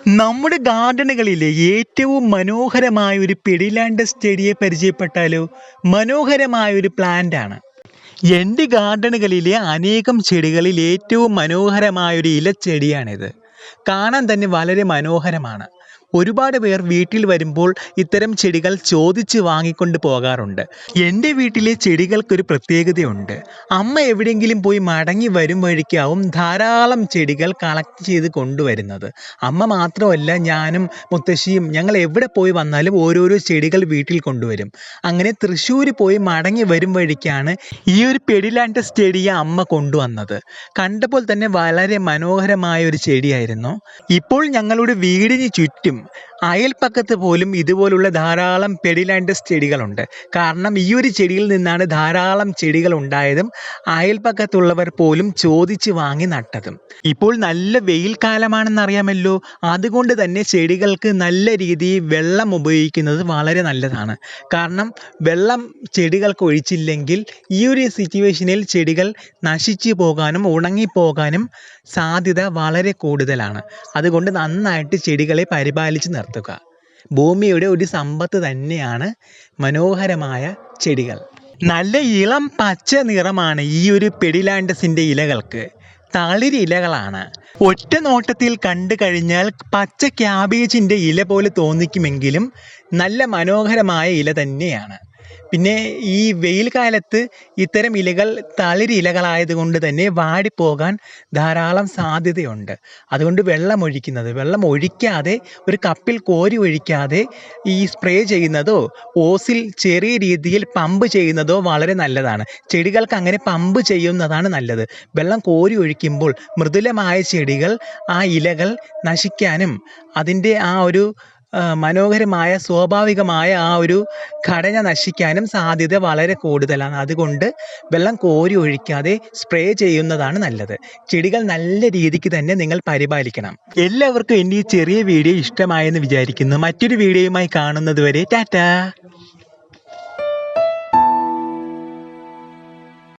നമ്മുടെ ഗാർഡനുകളിലെ ഏറ്റവും മനോഹരമായ ഒരു പെഡിലാൻഡസ് ചെടിയെ പരിചയപ്പെട്ടാലോ? മനോഹരമായ ഒരു പ്ലാന്റ് ആണ്. എൻ്റെ ഗാർഡനുകളിലെ അനേകം ചെടികളിൽ ഏറ്റവും മനോഹരമായ ഒരു ഇലച്ചെടിയാണിത്. കാണാൻ തന്നെ വളരെ മനോഹരമാണ്. ഒരുപാട് പേർ വീട്ടിൽ വരുമ്പോൾ ഇത്തരം ചെടികൾ ചോദിച്ച് വാങ്ങിക്കൊണ്ട് പോകാറുണ്ട്. എൻ്റെ വീട്ടിലെ ചെടികൾക്കൊരു പ്രത്യേകതയുണ്ട്. അമ്മ എവിടെയെങ്കിലും പോയി മടങ്ങി വരും വഴിക്കാവും ധാരാളം ചെടികൾ കളക്ട് ചെയ്ത് കൊണ്ടുവരുന്നത്. അമ്മ മാത്രമല്ല, ഞാനും മുത്തശ്ശിയും ഞങ്ങൾ എവിടെ പോയി വന്നാലും ഓരോരോ ചെടികൾ വീട്ടിൽ കൊണ്ടുവരും. അങ്ങനെ തൃശ്ശൂർ പോയി മടങ്ങി വരും വഴിക്കാണ് ഈ ഒരു പെഡിലാൻഡസ് ചെടിയെ അമ്മ കൊണ്ടുവന്നത്. കണ്ടപ്പോൾ തന്നെ വളരെ മനോഹരമായ ഒരു ചെടിയായിരുന്നു. ഇപ്പോൾ ഞങ്ങളുടെ വീടിന് ചുറ്റും അയൽപ്പക്കത്ത് പോലും ഇതുപോലുള്ള ധാരാളം പെഡിലാൻഡസ് ചെടികളുണ്ട്. കാരണം ഈ ഒരു ചെടിയിൽ നിന്നാണ് ധാരാളം ചെടികൾ ഉണ്ടായതും അയൽപ്പക്കത്തുള്ളവർ പോലും ചോദിച്ച് വാങ്ങി നട്ടതും. ഇപ്പോൾ നല്ല വെയിൽ കാലമാണെന്നറിയാമല്ലോ. അതുകൊണ്ട് തന്നെ ചെടികൾക്ക് നല്ല രീതിയിൽ വെള്ളം ഉപയോഗിക്കുന്നത് വളരെ നല്ലതാണ്. കാരണം വെള്ളം ചെടികൾക്ക് ഒഴിച്ചില്ലെങ്കിൽ ഈ ഒരു സിറ്റുവേഷനിൽ ചെടികൾ നശിച്ചു പോകാനും ഉണങ്ങിപ്പോകാനും സാധ്യത വളരെ കൂടുതലാണ്. അതുകൊണ്ട് നന്നായിട്ട് ചെടികളെ പരിപാലിച്ച് നിർത്തുക. ഭൂമിയുടെ ഒരു സമ്പത്ത് തന്നെയാണ് മനോഹരമായ ചെടികൾ. നല്ല ഇളം പച്ച നിറമാണ് ഈ ഒരു പെഡിലാൻഡസിൻ്റെ ഇലകൾക്ക്. തളിരിലകളാണ്. ഒറ്റ നോട്ടത്തിൽ കണ്ടു കഴിഞ്ഞാൽ പച്ച ക്യാബേജിൻ്റെ ഇല പോലെ തോന്നിക്കുമെങ്കിലും നല്ല മനോഹരമായ ഇല തന്നെയാണ്. പിന്നെ ഈ വെയിൽ കാലത്ത് ഇത്തരം ഇലകൾ തളിരിലകളായതുകൊണ്ട് തന്നെ വാടിപ്പോകാൻ ധാരാളം സാധ്യതയുണ്ട്. അതുകൊണ്ട് വെള്ളം ഒഴിക്കാതെ, ഒരു കപ്പിൽ കോരി ഒഴിക്കാതെ ഈ സ്പ്രേ ചെയ്യുന്നതോ ഓസിൽ ചെറിയ രീതിയിൽ പമ്പ് ചെയ്യുന്നതോ വളരെ നല്ലതാണ്. ചെടികൾക്ക് അങ്ങനെ പമ്പ് ചെയ്യുന്നതാണ് നല്ലത്. വെള്ളം കോരി ഒഴിക്കുമ്പോൾ മൃദുലമായ ചെടികൾ ആ ഇലകൾ നശിക്കാനും അതിൻ്റെ ആ ഒരു മനോഹരമായ സ്വാഭാവികമായ ആ ഒരു ഘടന നശിക്കാനും സാധ്യത വളരെ കൂടുതലാണ്. അതുകൊണ്ട് വെള്ളം കോരി ഒഴിക്കാതെ സ്പ്രേ ചെയ്യുന്നതാണ് നല്ലത്. ചെടികൾ നല്ല രീതിക്ക് തന്നെ നിങ്ങൾ പരിപാലിക്കണം. എല്ലാവർക്കും എൻ്റെ ഈ ചെറിയ വീഡിയോ ഇഷ്ടമായെന്ന് വിചാരിക്കുന്നു. മറ്റൊരു വീഡിയോയുമായി കാണുന്നത് വരെ ടാറ്റാ.